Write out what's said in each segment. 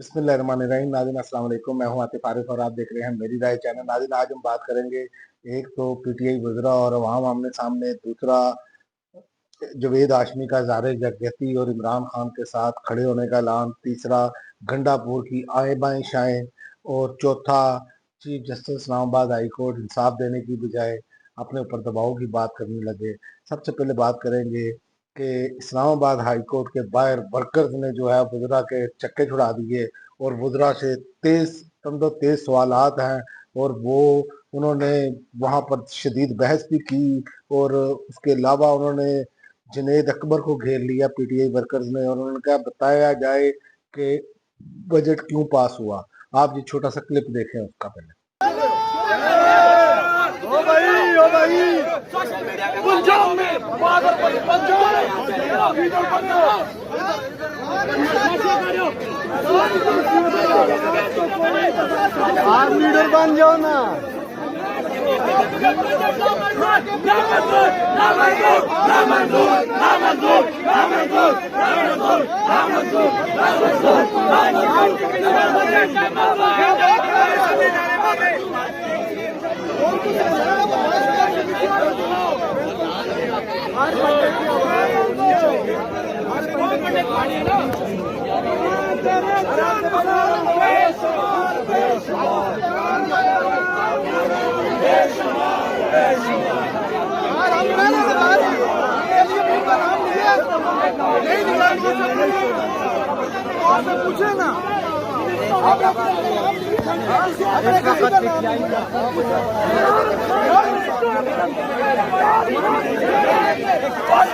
बिस्मिल्लाहिर्रहमानिर्रहीम। नाज़रीन अस्सलाम वालेकुम, मैं हूं आतिफ आरिफ और आप देख रहे हैं मेरी राय चैनल। नाज़रीन आज हम बात करेंगे, एक तो पीटीआई वज़रा और अवाम आमने सामने, दूसरा जवेद हाशमी का इज़हार यकजहती और इमरान खान के साथ खड़े होने का ऐलान, तीसरा गंडापुर की आए बाएं शाएं और चौथा chief justice Islamabad high court इंसाफ देने की बजाय अपने ऊपर दबाव की बात करने लगे। सबसे पहले बात करेंगे कि इस्लामाबाद हाई कोर्ट के बाहर वर्कर्स ने जो है वज़रा के चक्के छुड़ा दिए और वज़रा से तेज सवालात हैं और वो उन्होंने वहाँ पर शदीद बहस भी की और उसके अलावा उन्होंने जुनैद अकबर को घेर लिया पीटीआई वर्कर्स ने और उन्होंने कहा बताया जाए कि बजट क्यों पास हुआ। आप ये छोटा सा क्लिप देखें उसका पहले। ओ भाई पंजाब में आप लीडर बन जाओ ना। पूछे ना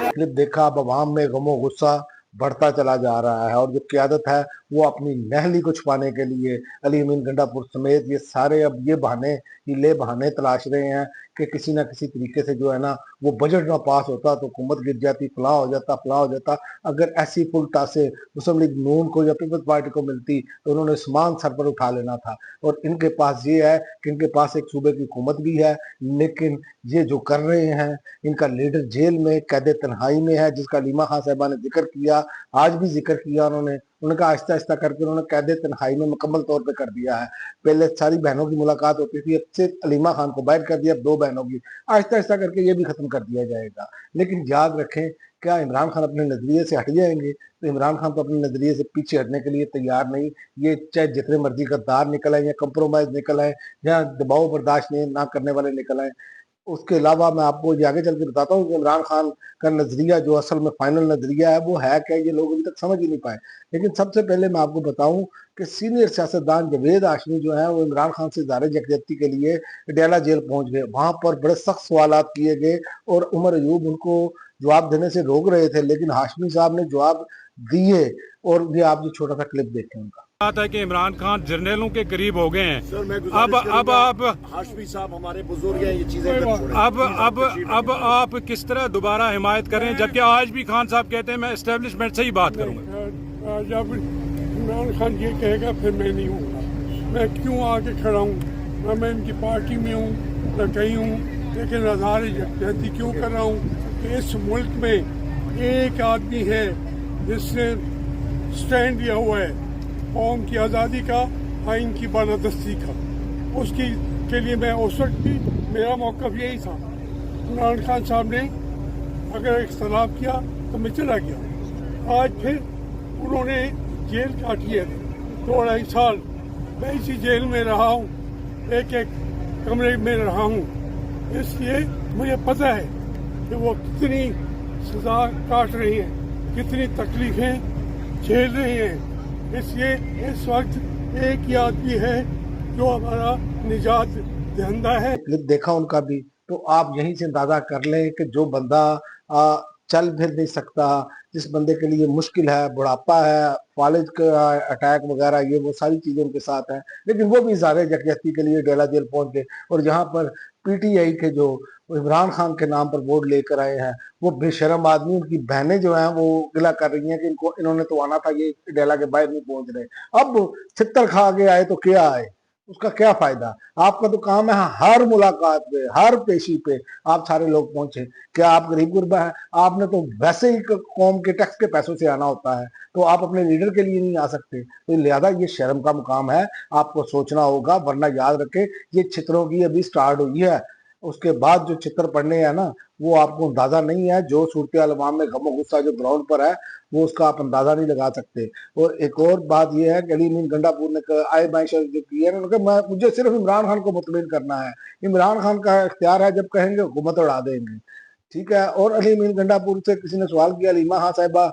क्लिप देखा, अब अवाम में गमो गुस्सा बढ़ता चला जा रहा है और जो क्यादत है वो अपनी नहली को छुपाने के लिए अली अमीन गंडापुर समेत ये सारे अब ये बहाने तलाश रहे हैं कि किसी ना किसी तरीके से जो है ना वो बजट ना पास होता तो हुकूमत गिर जाती, फलां हो जाता। अगर ऐसी फुल टासे मुस्लिम लीग नून को या पीपल्स पार्टी को मिलती तो उन्होंने सामान सर पर उठा लेना था। और इनके पास ये है कि इनके पास एक सूबे की हुकूमत भी है, लेकिन ये जो कर रहे हैं, इनका लीडर जेल में कैद तन्हाई में है, जिसका लीमा खान साहबा ने जिक्र किया, आज भी जिक्र किया उन्होंने कहा आहिस्ता आहिस्ता करके उन्होंने कैद तन्हाई में मुकम्मल तौर पे कर दिया है। पहले सारी बहनों की मुलाकात होती थी, अब सिर्फ अलीमा खान को बाहर कर दिया, अब 2 बहनों की, आहिस्ता आहिस्ता करके ये भी खत्म कर दिया जाएगा। लेकिन याद रखें, क्या इमरान खान अपने नजरिए से हट जाएंगे? तो इमरान खान तो अपने नजरिए से पीछे हटने के लिए तैयार नहीं। ये चाहे जितने मर्जी गद्दार निकल आए या कंप्रोमाइज निकल आए या दबाव बर्दाश्त ना करने वाले निकल आए, उसके अलावा मैं आपको ये आगे चल के बताता हूँ कि इमरान खान का नजरिया जो असल में फाइनल नजरिया है वो है क्या, ये लोग अभी तक समझ ही नहीं पाए। लेकिन सबसे पहले मैं आपको बताऊं कि सीनियर सियासतदान जवेद हाशमी जो है वो इमरान खान से इज़हार यकजहती के लिए डेला जेल पहुंच गए। वहां पर बड़े सख्त सवालात किए गए और उमर अयूब उनको जवाब देने से रोक रहे थे, लेकिन हाशमी साहब ने जवाब दिए। और ये आप जो छोटा सा क्लिप देखें उनका। बात है कि इमरान खान जर्नैलों के करीब हो गए हैं। अब हाशमी साहब हमारे बुजुर्ग हैं, ये चीजें अब आप किस तरह दोबारा हिमायत करें, जबकि आज भी खान साहब कहते हैं मैं एस्टेब्लिशमेंट से ही बात करूंगा। जब इमरान खान ये कहेगा फिर मैं नहीं हूँ, मैं क्यों आके खड़ा हूँ, ना मैं इनकी पार्टी में हूँ न कहीं हूँ, लेकिन इज़हार यकजहती क्यों कर रहा हूँ कि इस मुल्क में एक आदमी है जिसने स्टैंड लिया हुआ है कौम की आज़ादी का, आइन की बालादस्ती का, उसकी के लिए मैं उस वक्त भी मेरा मौक़िफ़ यही था। इमरान खान साहब ने अगर इख्तलाफ किया तो मैं चला गया। आज फिर उन्होंने जेल काटी है 2-2.5 साल, मैं इसी जेल में रहा हूँ, एक कमरे में रहा हूँ, इसलिए मुझे पता है कि वो कितनी सज़ा काट रही हैं, कितनी तकलीफ़ें झेल रही हैं। इसलिए इस वक्त एक ही आदमी है जो हमारा निजात दहिंदा है। क्लिप देखा उनका भी, तो आप यहीं से अंदाजा कर लें कि जो बंदा चल फिर नहीं सकता, जिस बंदे के लिए मुश्किल है, बुढ़ापा है, फालिज का अटैक वगैरह, ये वो सारी चीजें उनके साथ हैं, लेकिन वो भी इज़हार यकजहती के लिए डेला जेल पहुंच गए। और जहां पर पीटीआई के जो इमरान खान के नाम पर वोट लेकर आए हैं, वो बेशरम आदमी, उनकी बहनें जो हैं वो गिला कर रही हैं कि इन्होंने तो आना था, ये डेला के बाहर नहीं पहुंच रहे। अब छितर खा के आए तो क्या आए, उसका क्या फायदा? आपका तो काम है हर मुलाकात पे, हर पेशी पे आप सारे लोग पहुंचे। क्या आप गरीब गुरबा है? आपने तो वैसे ही कौम के टैक्स के पैसों से आना होता है, तो आप अपने लीडर के लिए नहीं आ सकते। तो लिहाजा ये शर्म का मुकाम है, आपको सोचना होगा, वरना याद रखे ये चित्रों की अभी स्टार्ट हुई है, उसके बाद जो चित्र पढ़ने हैं ना, वो आपको अंदाजा नहीं है। जो सूरत अवाम में गमो गुस्सा जो ग्राउंड पर है, वो उसका आप अंदाजा नहीं लगा सकते। और एक और बात यह है कि अली अमीन गंडापुर ने आए बाई जो की है, उन्होंने कहा मुझे सिर्फ इमरान खान को मुतमिन करना है। इमरान खान का इख्तियार है, जब कहेंगे हुकूमत उड़ा देंगे, ठीक है। और अली अमीन गंडापुर से किसी ने सवाल किया, अलीमा खान साहिबा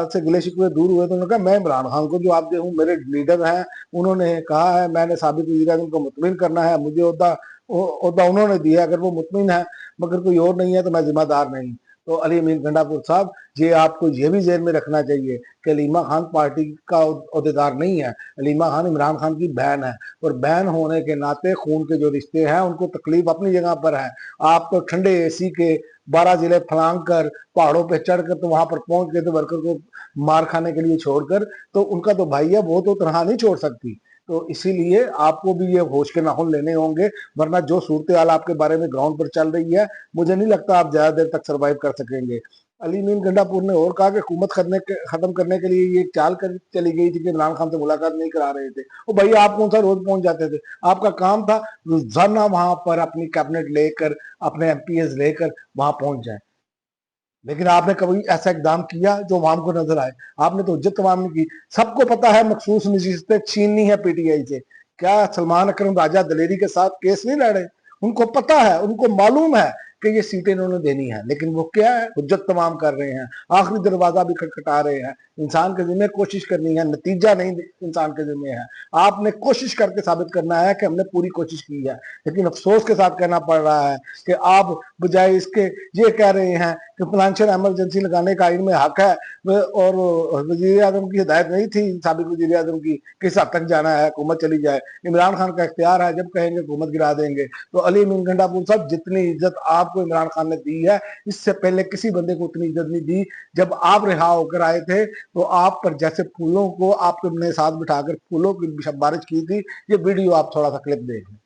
से गिले शिकवे दूर हुए, तो उन्होंने कहा मैं इमरान खान को जवाब दे हूँ, मेरे लीडर हैं, उन्होंने कहा है मैंने साबिक वज़ीर-ए-आज़म को मुतमिन करना है, मुझे ओहदा उन्होंने दिया, अगर वो मुतमिन है मगर कोई और नहीं है तो मैं जिम्मेदार नहीं। तो अली अमीन गंडापुर साहब, ये आपको ये भी जेहन में रखना चाहिए कि अलीमा खान पार्टी का ओहदेदार नहीं है। अलीमा खान इमरान खान की बहन है, और बहन होने के नाते खून के जो रिश्ते हैं उनको तकलीफ अपनी जगह पर है। आप तो ठंडे एसी के 12 जिले फलांग कर, पहाड़ों पे चढ़कर तो वहां पर पहुंच गए तो वर्कर को मार खाने के लिए छोड़कर, तो उनका तो भाई है, वो तो तनहा नहीं छोड़ सकती। तो इसीलिए आपको भी ये होश के नाखून लेने होंगे, वरना जो सूरत हाल आपके बारे में ग्राउंड पर चल रही है, मुझे नहीं लगता आप ज्यादा देर तक सरवाइव कर सकेंगे। अली अमीन गंडापुर ने और कहा कि हुकूमत खत्म करने के लिए ये चाल कर चली गई थी कि इमरान खान से मुलाकात नहीं करा रहे थे। वो भाई आप कौन सा रोज पहुंच जाते थे? आपका काम था रोजाना वहां पर अपनी कैबिनेट लेकर, अपने एमपीएस लेकर वहां पहुंच जाए, लेकिन आपने कभी ऐसा इकदाम किया जो अवाम को नजर आए? आपने तो इज्जत अवाम की। सबको पता है मखसूस नशिस्तें छीननी है पीटीआई से। क्या सलमान अकरम राजा दलेरी के साथ केस नहीं लड़े? उनको पता है, उनको मालूम है कि ये सीटें इन्होंने देनी है, लेकिन वो क्या है, हुज्जत तमाम कर रहे हैं, आखिरी दरवाजा भी खटखटा रहे हैं। इंसान के जिम्मे कोशिश करनी है, नतीजा नहीं इंसान के जिम्मे है। आपने कोशिश करके साबित करना है कि हमने पूरी कोशिश की है, लेकिन अफसोस के साथ कहना पड़ रहा है कि आप बजाय इसके ये कह रहे हैं कि फाइनेंशियल इमरजेंसी लगाने का आइन में हक है, और वजीर आजम की हिदायत नहीं थी, साबिक वजीर आजम की, किस हद तक जाना है, हुकूमत चली जाए। इमरान खान का इख्तियार है, जब कहेंगे हुकूमत गिरा देंगे। तो अली अमीन गंडापुर साहब, जितनी इज्जत आपको इमरान खान ने दी है, इससे पहले किसी बंदे को उतनी इज्जत नहीं दी। जब आप रिहा होकर आए थे तो आप पर जैसे फूलों को आपने साथ बिठाकर फूलों की बारिश की थी। ये वीडियो आप थोड़ा सा क्लिप देख लें।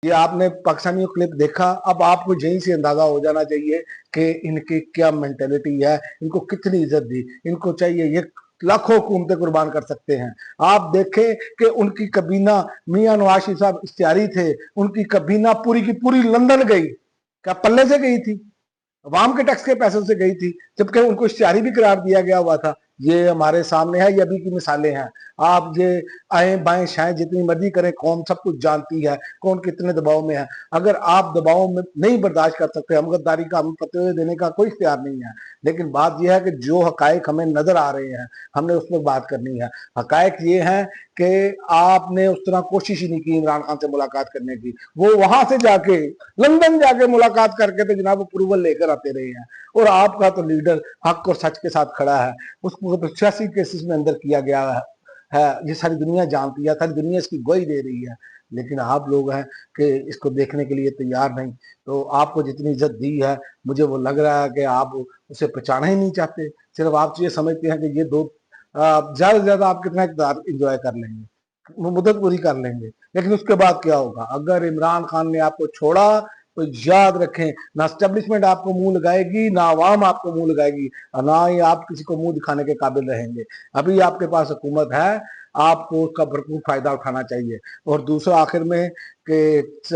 ये आपने पाकिस्तानी क्लिप देखा, अब आपको यहीं से अंदाजा हो जाना चाहिए कि इनकी क्या मेंटेलिटी है, इनको कितनी इज्जत दी। इनको चाहिए ये लाखों हुकूमतें कुर्बान कर सकते हैं। आप देखें कि उनकी कबीना, मियां नवाज शरीफ साहब इश्तिहारी थे, उनकी कबीना पूरी की पूरी लंदन गई। क्या पल्ले से गई थी? अवाम के टैक्स के पैसों से गई थी, जबकि उनको इश्तिहारी भी करार दिया गया हुआ था। ये हमारे सामने है, ये अभी की मिसालें हैं। आप ये आए बाएं शाएं जितनी मर्जी करें, कौम सब कुछ जानती है कौन कितने दबाव में है। अगर आप दबाव में नहीं बर्दाश्त कर सकते, हम गद्दारी का हमें फतवे देने का कोई इख्तियार नहीं है, लेकिन बात यह है कि जो हकायक हमें नजर आ रहे हैं हमने उस पर बात करनी है। हकायक ये है कि आपने उस तरह कोशिश ही नहीं की इमरान खान से मुलाकात करने की। वो वहां से जाके लंदन जाके मुलाकात करके तो जनाब अप्रूवल लेकर आते रहे हैं, और आपका तो लीडर हक और सच के साथ खड़ा है। उसको 86 केसेस में अंदर किया गया है, ये सारी दुनिया जानती है, सारी दुनिया इसकी गवाही दे रही है, लेकिन आप लोग हैं कि इसको देखने के लिए तैयार नहीं। तो आपको जितनी इज्जत दी है, मुझे वो लग रहा है कि आप उसे पहचाना ही नहीं चाहते। सिर्फ आप ये समझते हैं कि ये दो ज्यादा से ज्यादा आप कितना इक़्तिदार इंजॉय कर लेंगे, वो मुद्दत पूरी कर लेंगे, लेकिन उसके बाद क्या होगा? अगर इमरान खान ने आपको छोड़ा तो याद रखें, ना एस्टेब्लिशमेंट आपको मुंह लगाएगी, ना आवाम आपको मुंह लगाएगी, और ना ही आप किसी को मुंह दिखाने के काबिल रहेंगे। अभी आपके पास हुकूमत है, आपको उसका भरपूर फायदा उठाना चाहिए। और दूसरा आखिर में कि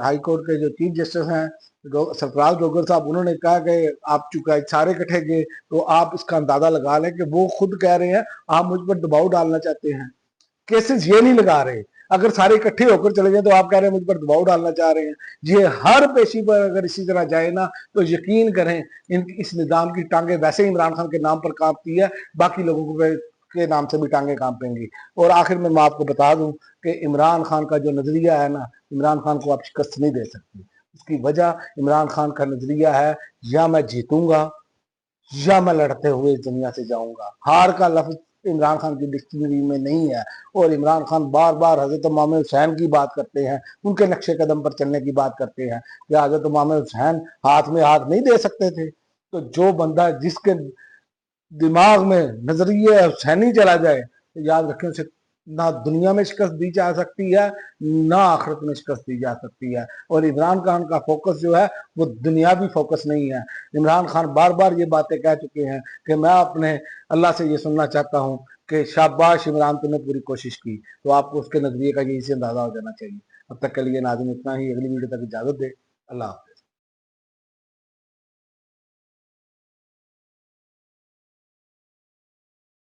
हाई कोर्ट के जो चीफ जस्टिस हैं सरफराज डोगर साहब, उन्होंने कहा कि आप चूंकि सारे इकट्ठे गए, तो आप इसका अंदाजा लगा लें कि वो खुद कह रहे हैं आप मुझ पर दबाव डालना चाहते हैं। केसेस ये नहीं लगा रहे, अगर सारे इकट्ठे होकर चले जाए तो आप कह रहे हैं मुझ पर दबाव डालना चाह रहे हैं। ये हर पेशी पर अगर इसी तरह जाए ना, तो यकीन करें इस निजाम की टांगे वैसे ही इमरान खान के नाम पर कांपती है, बाकी लोगों के नाम से भी टांगे कांपेंगी। और आखिर में मैं आपको बता दूं कि इमरान खान का जो नजरिया है ना, इमरान खान को आप शिकस्त नहीं दे सकते। उसकी वजह, इमरान खान का नजरिया है या मैं जीतूंगा या मैं लड़ते हुए इस दुनिया से जाऊंगा। हार का लफ्ज इमरान खान की डिक्शनरी में नहीं है। और इमरान खान बार बार हजरत इमाम हुसैन की बात करते हैं, उनके नक्शे कदम पर चलने की बात करते हैं कि हजरत इमाम हुसैन हाथ में हाथ नहीं दे सकते थे। तो जो बंदा जिसके दिमाग में नजरिए हुसैनी चला जाए तो याद रखें उसे ना दुनिया में शिकस्त दी जा सकती है, ना आखिरत में शिकस्त दी जा सकती है। और इमरान खान का फोकस जो है वो दुनियावी फोकस नहीं है। इमरान खान बार बार ये बातें कह चुके हैं कि मैं अपने अल्लाह से ये सुनना चाहता हूँ कि शाबाश इमरान, तुमने पूरी कोशिश की। तो आपको उसके नजरिए का यही से अंदाजा हो जाना चाहिए। अब तक के लिए नाज़रीन इतना ही, अगली वीडियो तक इजाजत दे। अल्लाह हाफ़िज़।